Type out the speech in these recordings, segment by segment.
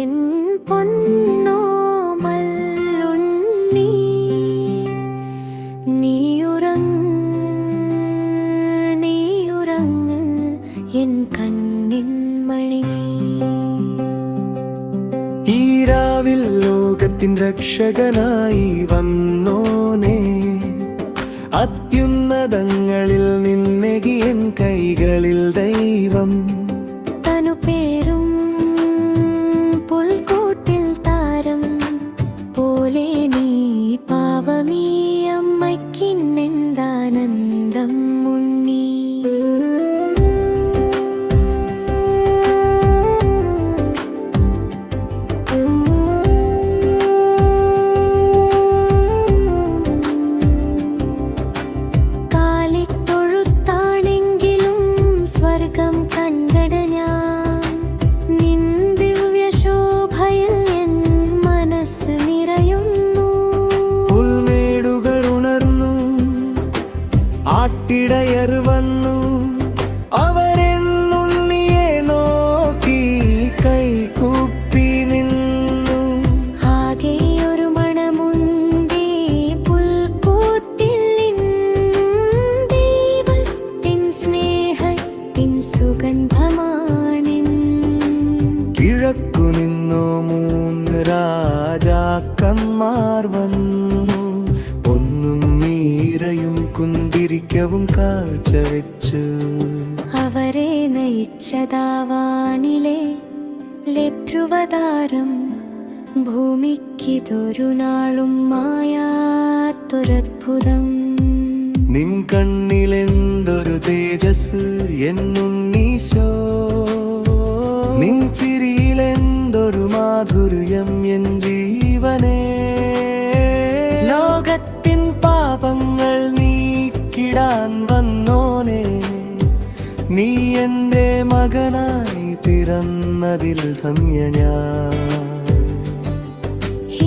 N പൊന്നോമല്ലുണ്ണി നീയുറങ്ങ് N കണ്ണിൻ മണി. ഈ രാവിൽ ലോകത്തിൻ രക്ഷകനായി വന്നോനേ, അത്യുന്നതങ്ങളിൽ നിന്നെകിയൻ കൈകളിൽ ദൈവം. തനുപേരും പുൽക്കൂട്ടിൽ താരം പോലെ നീ പാവമീ അമ്മയ്ക്കിന്നെന്താനന്ദം ഉണ്ണി. സ്വർഗം കണ്ടട ഞാൻ നിൻ ദിവ്യശോഭയിൽ എൻ മനസ്സ് നിറയുന്നു. പുൽമേടുകൾ ഉണർന്നു, ആട്ടിടയർ വന്നു, അവരെന്നുണ്ണിയെ നോക്കി കൈകൂപ്പി നിന്നു. ആകെ ഒരു മണമുണ്ടേ പുൽക്കൂട്ടിൽ, ദൈവത്തിൻ സ്നേഹത്തിൻ സുഗന്ധമാണിൻ. കിഴക്കു നിന്നോ 3 രാജാക്കന്മാർ വന്നു, പൊന്നും മീരയും കുന്തിരിക്കവും കാഴ്ചവെച്ചു. അവരെ നയിച്ചതാവാനിലെ ലഭ്രുവതാരം, ഭൂമിക്കിതൊരു നാളും മായാത്തൊരത്ഭുതം. നിൻ കണ്ണിലെന്തൊരു തേജസ് എന്നുണ്ണീശോ, നിൻ ചിരിയിലെന്തൊരു മാധുര്യം എൻ ജീവനേ. ലോകത്തിൻ പാപങ്ങൾ നീക്കിടാൻ വന്നോനേ, നീ എൻ്റെ മകനായി പിറന്നതിൽ ധന്യ ഞാൻ.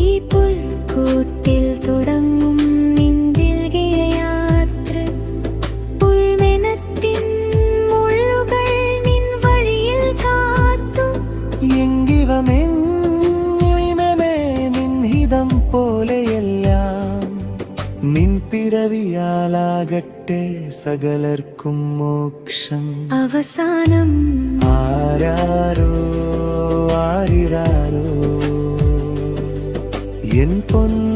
ഈ പുൽക്കൂട്ടിൽ തുടങ്ങും നിൻ ദിവ്യയാത്ര, പുൽമെനത്തിൻ മുള്ളുകൾ നിൻ വഴിയിൽ കാത്തു. എങ്കിവമെന്നിമേ നിൻ ഹിതം പോലെയെല്ലാം, നിൻ പിറവിയാലാകട്ടെ സകലർക്കും മോക്ഷം. അവസാനം ആരാരോ ആരിരാരോ എൻ പൊന്ന